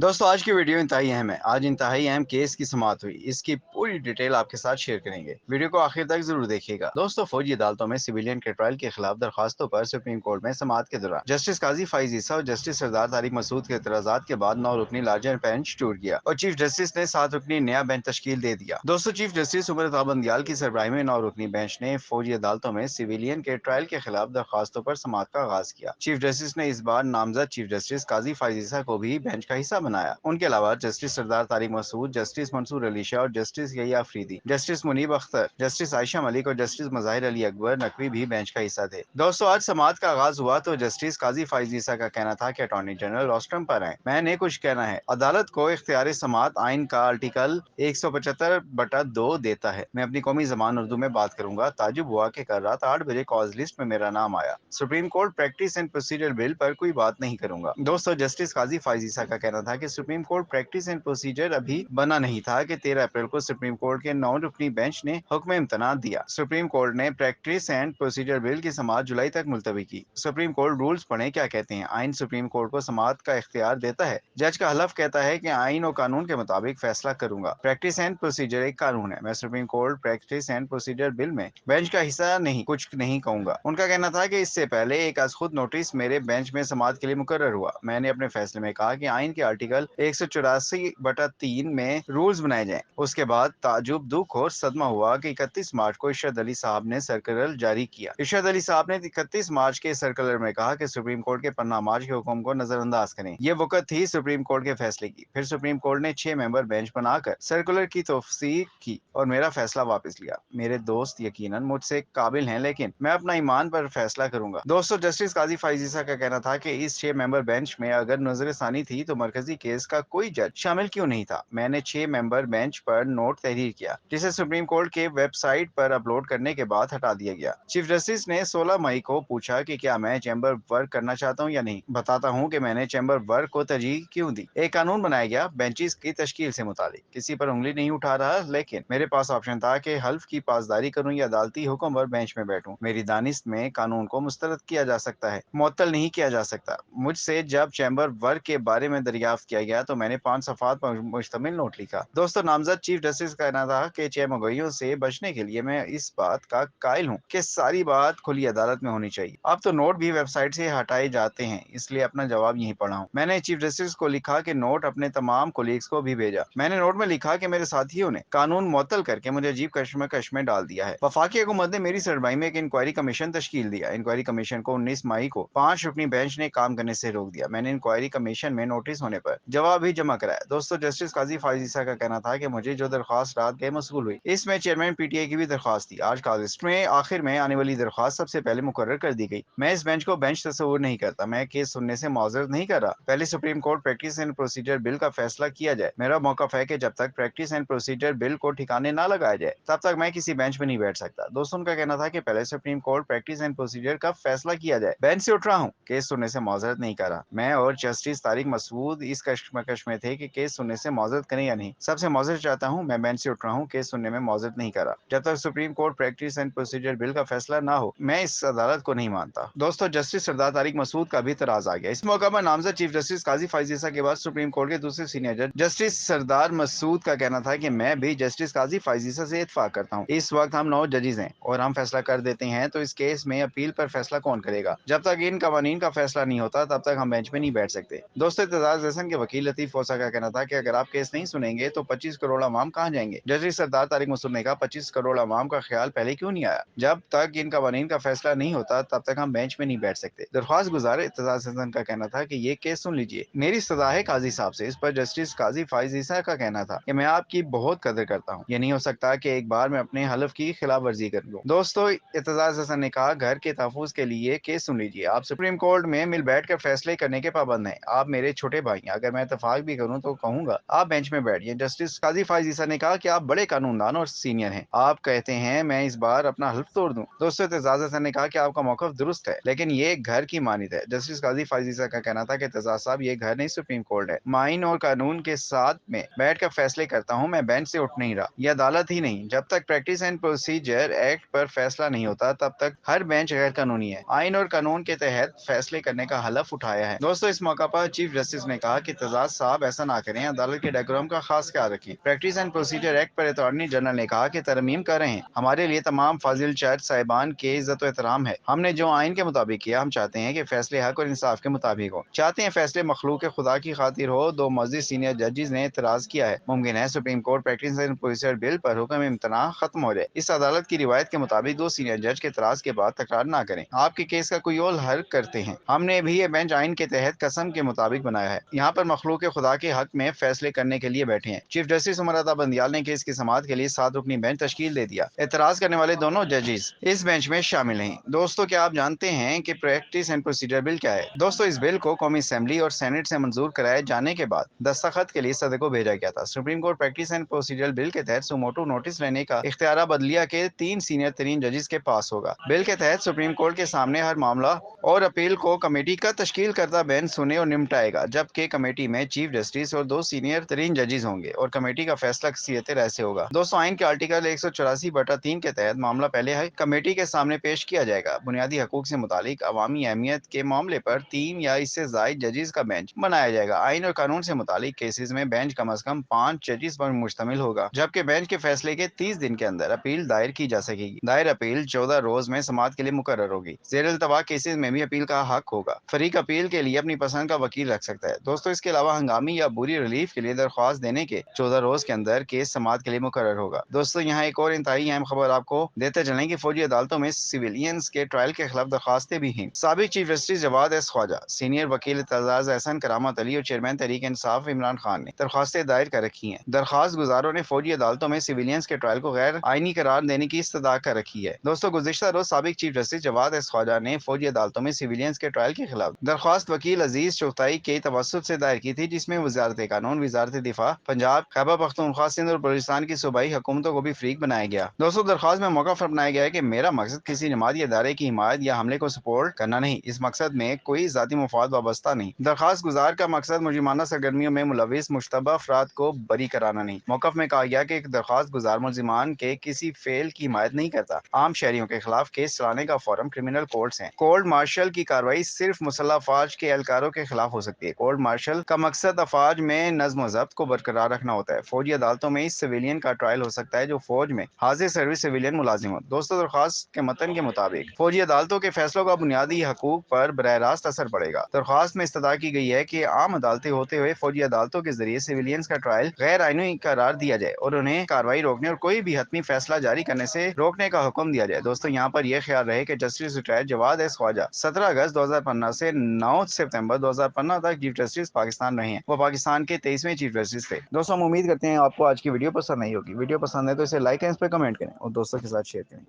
दोस्तों आज की वीडियो इंतहाई अहम है। आज इंतहाई अहम केस की समाअत हुई, इसकी पूरी डिटेल आपके साथ शेयर करेंगे। वीडियो को आखिर तक जरूर देखिएगा। दोस्तों फौजी अदालतों में सिविलियन के ट्रायल के खिलाफ दरखास्तों पर सुप्रीम कोर्ट में समाअत के दौरान जस्टिस काजी फाइज ईसा और जस्टिस सरदार तारिक मसूद के एतराजात के बाद 9 रुकनी लार्जर बेंच टूट गया और चीफ जस्टिस ने 7 रुकनी नया बेंच तश्कील दे दिया। दोस्तों चीफ जस्टिस उमर अता बंदियाल की सरबराही में 9 रुकनी बेंच ने फौजी अदालतों में सिविलियन के ट्रायल के खिलाफ दरखास्तों पर समाअत का आगाज किया। चीफ जस्टिस ने इस बार नामजद चीफ जस्टिस काजी फाइज ईसा को भी बेंच का हिस्सा बनाया। उनके अलावा जस्टिस सरदार तारिक मसूद, जस्टिस मंसूर अली शाह और जस्टिस यही अफरीदी, जस्टिस मुनीब अख्तर, जस्टिस आयशा मलिक और जस्टिस मज़ाहिर अली अकबर नकवी भी बेंच का हिस्सा थे। दोस्तों आज समाअत का आगाज हुआ तो जस्टिस काजी फाइज ईसा का कहना था कि अटॉर्नी जनरल रोस्टम पर हैं। मैंने कुछ कहना है। अदालत को इख्तियार समाअत आइन का आर्टिकल 175/2 देता है। मैं अपनी कौमी जबान उर्दू में बात करूंगा। ताजुब हुआ कि कल रात 8 बजे कॉज लिस्ट में मेरा नाम आया। Supreme court practice and procedure bill पर कोई बात नहीं करूंगा। दोस्तों जस्टिस काजी फाइज ईसा का कहना था कि supreme court practice and procedure अभी बना नहीं था कि 13 अप्रैल को सुप्रीम कोर्ट के 9 रुकनी बेंच ने हुक्म इम्तना दिया। सुप्रीम कोर्ट ने प्रैक्टिस एंड प्रोसीजर बिल की समाअत जुलाई तक मुलतवी की। सुप्रीम कोर्ट रूल्स पढ़े क्या कहते हैं। आइन सुप्रीम कोर्ट को समाअत का इख्तियार देता है। जज का हलफ कहता है कि आइन और कानून के मुताबिक फैसला करूंगा। प्रैक्टिस एंड प्रोसीजर एक कानून है। मैं supreme court practice and procedure bill में बेंच का हिस्सा नहीं कुछ नहीं कहूंगा। उनका कहना था कि इससे पहले एक आज खुद नोटिस मेरे बेंच में समाअत के लिए मुकर्रर हुआ। मैंने अपने फैसले में कहा कि आइन के आर्टिकल 184/3 में रूल्स बनाए जाएं। उसके बाद ताजुब, दुख और सदमा हुआ कि 31 मार्च को इरशाद अली साहब ने सर्कुलर जारी किया। इरशाद अली साहब ने 31 मार्च के सर्कुलर में कहा कि सुप्रीम कोर्ट के पन्ना मार्च के हुक्म को नजरअंदाज करें। ये वक्त थी सुप्रीम कोर्ट के फैसले की। फिर सुप्रीम कोर्ट ने 6 मेंबर बेंच बनाकर सर्कुलर की तौसीक की और मेरा फैसला वापस लिया। मेरे दोस्त यकीनन मुझसे काबिल हैं, लेकिन मैं अपना ईमान पर फैसला करूंगा। दोस्तों जस्टिस काजी फाइज ईसा का कहना था कि इस 6 मेंबर बेंच में अगर नजरसानी थी तो मरकजी केस का कोई जज शामिल क्यों नहीं था। मैंने 6 मेंबर बेंच पर नोट तहरीर किया जिसे सुप्रीम कोर्ट के वेबसाइट पर अपलोड करने के बाद हटा दिया गया। चीफ जस्टिस ने 16 मई को पूछा कि क्या मैं चैम्बर वर्क करना चाहता हूं या नहीं। बताता हूं कि मैंने चैम्बर वर्क को तरजीह क्यों दी। एक कानून बनाया गया बेंचेस की तश्कील से मुतालिक। किसी पर उंगली नहीं उठा रहा, लेकिन मेरे पास ऑप्शन था कि हल्फ की पासदारी करूं या अदालती हुक्म पर बेंच में बैठूं। मेरी दानिश में कानून को मुस्तरद किया जा सकता है, मुअत्तल नहीं किया जा सकता। मुझसे जब चैम्बर वर्क के बारे में दरियाफ्त किया गया तो मैंने 5 सफात पर मुश्तमिल नोट लिखा। दोस्तों नामजद चीफ जस्टिस का कहना था कि चेमगोइयों से बचने के लिए मैं इस बात का कायल हूँ कि सारी बात खुली अदालत में होनी चाहिए। अब तो नोट भी वेबसाइट से हटाए जाते हैं, इसलिए अपना जवाब यहीं पढ़ा हूँ। मैंने चीफ जस्टिस को लिखा कि नोट अपने तमाम कोलीग्स को भी भेजा। मैंने नोट में लिखा कि मेरे साथियों ने कानून मुअत्तल करके मुझे अजीब कश्मकश में डाल दिया है। वफाकी हुकूमत ने मेरी सरबराही में एक इंक्वायरी कमीशन तश्कील दिया। इंक्वायरी कमीशन को 19 मई को 5 रुकनी बेंच ने काम करने से रोक दिया। मैंने इंक्वायरी कमीशन में नोटिस होने पर जवाब भी जमा कराया। दोस्तों जस्टिस काजी फाइज ईसा का कहना था कि मुझे जो दरख्वास्त रात गए मसूल हुई, इसमें चेयरमैन पीटीआई की भी दरख्वास्त थी। आज का लिस्ट में आखिर में आने वाली दरख्वास्त सबसे पहले मुकर्रर कर दी गई। मैं इस बेंच को बेंच तस्वुर नहीं करता। मैं केस सुनने से मौजूद नहीं कर रहा। पहले supreme court practice and procedure bill का फैसला किया जाए। मेरा मौकफ है कि जब तक प्रैक्टिस एंड प्रोसीजर बिल को ठिकाने ना लगाया जाए तब तक मैं किसी बेंच में नहीं बैठ सकता। दोस्तों उनका कहना था कि पहले supreme court practice and procedure का फैसला किया जाए। बेंच से उठ रहा हूँ, केस सुनने से मौजूद नहीं कर रहा। मैं और जस्टिस तारिक मसूद इस कश्मकश में थे कि केस सुनने से मौजूद करें या नहीं। सबसे मौजूद चाहता हूँ। मैं बेंच से उठ रहा हूँ, केस सुनने में मौजूद नहीं कर रहा। जब तक supreme court practice and procedure bill का फैसला ना हो मैं इस अदालत को नहीं मानता। दोस्तों जस्टिस सरदार तारिक मसूद का भी तराज आ गया। इस मौका पर नामजद चीफ जस्टिस काजी फाइज ईसा के बाद सुप्रीम कोर्ट के दूसरे सीनियर जज जस्टिस सरदार मसूद का कहना था कि मैं भी जस्टिस काजी फाइज ईसा से इत्तेफाक करता हूँ। इस वक्त हम 9 जजेस हैं और हम फैसला कर देते हैं तो इस केस में अपील पर फैसला कौन करेगा। जब तक इन कवानीन का फैसला नहीं होता तब तक हम बेंच में नहीं बैठ सकते। दोस्तों इत्तेजाज हसन के वकील लतीफ फोसा का कहना था कि अगर आप केस नहीं सुनेंगे तो 25 करोड़ अवाम कहाँ जाएंगे। जस्टिस सरदार तारिक मसूद ने कहा 25 करोड़ अवाम का ख्याल पहले क्यों नहीं आया। जब तक इन कवानीन का फैसला नहीं होता तब तक हम बेंच में नहीं बैठ सकते। दरख्वास्त गुजार इत्तेजाज हसन का कहना था कि ये केस सुन लीजिए, मेरी सजा है काजी साहब से। इस पर जस्टिस काजी फाइज ईसा का कहना था कि मैं आपकी बहुत कदर करता हूँ। ये नहीं हो सकता कि एक बार मैं अपने हलफ की खिलाफ वर्जी कर लूँ। दोस्तों इत्तेजाज हसन ने कहा घर के तहफुज के लिए केस सुन लीजिए। आप सुप्रीम कोर्ट में मिल बैठ कर फैसले करने के पाबंद हैं। आप मेरे छोटे भाई हैं। अगर मैं इत्तेफाक भी करूं तो कहूंगा आप बेंच में बैठिए। जस्टिस काजी फाइज ईसा ने कहा कि आप बड़े कानूनदान और सीनियर हैं। आप कहते हैं मैं इस बार अपना हल्फ तोड़ दूं। दोस्तों इत्तेजाज हसन ने कहा कि आपका मौकफ दुरुस्त है, लेकिन ये घर की मानित है। जस्टिस काजी फाइज ईसा का कहना था कि इत्तेजाज साहब ये घर नहीं सुप्रीम कोर्ट है। मैं आइन और कानून के साथ में बैठ कर फैसले करता हूँ। मैं बेंच से उठ नहीं रहा। यह अदालत ही नहीं, जब तक प्रैक्टिस एंड प्रोसीजर एक्ट पर फैसला नहीं होता तब तक हर बेंच गैर कानूनी है। आइन और कानून के तहत फैसले करने का हलफ उठाया है। दोस्तों इस मौका पर चीफ जस्टिस ने कहा کہ تزاد صاحب ایسا نہ کریں، عدالت کے ڈیکورم کا خاص خیال رکھیں۔ Practice and procedure act per attorney general نے کہا کہ ترمیم کر رہے ہیں ہمارے لیے تمام فاضل جج صاحبان کے عزت و احترام ہے۔ ہم نے جو آئین کے مطابق کیا، ہم چاہتے ہیں کہ فیصلے حق اور انصاف کے مطابق ہو، چاہتے ہیں فیصلے مخلوق خدا کی خاطر ہو۔ دو معزز سینئر ججز نے اعتراض کیا ہے، ممکن ہے supreme court practice and procedure bill پر حکم امتناع ختم ہو جائے۔ اس عدالت کی روایت کے مطابق دو سینئر جج کے اعتراض کے بعد تکرار نہ کریں، آپ کے کیس کا کوئی اور حل کرتے ہیں۔ ہم نے بھی یہ بینچ آئین کے تحت قسم کے مطابق بنایا ہے، یہاں پر مخلوق خدا کے حق میں فیصلے کرنے کے لیے بیٹھے ہیں۔ چیف جسٹس عمر عطا بندیال نے کیس کی سماعت کے لیے 7 رکنی بینچ تشکیل دے دیا۔ اعتراض کرنے والے دونوں ججز اس بینچ میں شامل ہیں۔ دوستو، کیا آپ جانتے ہیں کہ پریکٹس اینڈ پروسیجر بل کیا ہے؟ دوستو، اس بل کو قومی اسمبلی اور سینٹ سے منظور کرائے جانے کے بعد دستخط کے لیے صدر کو بھیجا گیا تھا۔ Supreme court practice and procedure bill کے تحت سوموٹو نوٹس لینے کا اختیار عدلیہ کے 3 سینئر ترین ججز کے پاس ہوگا۔ بل کے تحت سپریم کورٹ کے سامنے ہر معاملہ اور اپیل کو کمیٹی کا تشکیل کردہ بینچ سنے اور نمٹائے گا، جبکہ کمیٹی میں چیف جسٹس اور 2 سینئر ترین ججز ہوں گے اور کمیٹی کا فیصلہ اکثریت رائے سے ہوگا۔ دوستو، آئین کے آرٹیکل 184/3 کے تحت معاملہ پہلے کمیٹی کے سامنے پیش کیا جائے گا۔ بنیادی حقوق سے متعلق عوامی اہمیت کے معاملے پر 3 یا اس سے زائد ججز کا بینچ بنایا جائے گا۔ آئین اور قانون سے متعلق کیسز میں بینچ کم از کم 5 ججز پر مشتمل ہوگا، جبکہ بینچ کے فیصلے کے 30 دن کے اندر اپیل دائر کی جا سکے گی۔ دائر اپیل 14 روز میں سماعت کے لیے مقرر ہوگی۔ زیر التوا کیسز میں بھی اپیل کا حق ہوگا۔ فریق اپیل کے لیے اپنی پسند کا وکیل رکھ سکتا ہے۔ دوستو، اس کے علاوہ ہنگامی یا بری ریلیف کے لیے درخواست دینے کے 14 روز کے اندر کیس سماعت کے لیے مقرر ہوگا۔ دوستو، یہاں ایک اور انتہائی اہم خبر آپ کو دیتے چلیں کہ فوجی عدالتوں میں سویلینز کے ٹرائل کے خلاف درخواستیں بھی ہیں۔ سابق چیف جسٹس جواد ایس خواجہ، سینئر وکیل اعتزاز احسن، کرامت علی اور چیئرمین تحریک انصاف عمران خان نے درخواستیں دائر کر رکھی ہیں۔ درخواست گزاروں نے فوجی عدالتوں میں سویلینز کے ٹرائل کو غیر آئینی قرار دینے کی استدعا کر رکھی ہے۔ دوستو، گزشتہ روز سابق چیف جسٹس جواد ایس خواجہ نے فوجی عدالتوں میں سویلینز کے ٹرائل کے خلاف درخواست وکیل عزیز چغتائی کے توسط سے دائر کی تھی، جس میں وزارت قانون، وزارت دفاع پنجاب، خیبر پختونخوا، سندھ اور بلوچستان کی صوبائی حکومتوں کو بھی فریق بنایا گیا۔ دوستو، درخواست میں موقف اپنایا گیا ہے کہ میرا مقصد کسی جماعت یا ادارے کی حمایت یا حملے کو سپورٹ کرنا نہیں، اس مقصد میں کوئی ذاتی مفاد وابستہ نہیں۔ درخواست گزار کا مقصد مجرمانہ سرگرمیوں میں ملوث مشتبہ افراد کو بری کرانا نہیں۔ موقف میں کہا گیا کہ ایک درخواست گزار ملزمان کے کسی فعل کی حمایت نہیں کرتا۔ عام شہریوں کے خلاف کیس چلانے کا فورم کرمنل کورٹس ہیں۔ کورٹ مارشل کی کارروائی صرف مسلح افواج کے اہلکاروں کے خلاف ہو سکتی ہے۔ کورٹ مارشل کا مقصد افواج میں نظم و ضبط کو برقرار رکھنا ہوتا ہے۔ فوجی عدالتوں میں اس سویلین کا ٹرائل ہو سکتا ہے جو فوج میں حاضر سروس سویلین ملازم ہو۔ دوستو، درخواست کے متن کے مطابق فوجی عدالتوں کے فیصلوں کا بنیادی حقوق پر براہ راست اثر پڑے گا۔ درخواست میں استدعا کی گئی ہے کہ عام عدالتیں ہوتے ہوئے فوجی عدالتوں کے ذریعے سویلینز کا ٹرائل غیر آئینی قرار دیا جائے اور انہیں کارروائی روکنے اور کوئی بھی حتمی فیصلہ جاری کرنے سے روکنے کا حکم دیا جائے۔ دوستو، یہاں پر یہ خیال رہے کہ جسٹس ریٹائرڈ جواد ایس خواجہ 17 اگست 2015 سے 9 ستمبر 2015 تک چیف جسٹس پاکستان رہے ہیں۔ وہ پاکستان کے 23ویں چیف جسٹس تھے۔ دوستو، ہم امید کرتے ہیں آپ کو آج کی ویڈیو پسند نہیں ہوگی۔ ویڈیو پسند ہے تو اسے لائک کریں، اس پہ کمنٹ کریں اور دوستوں کے ساتھ شیئر کریں۔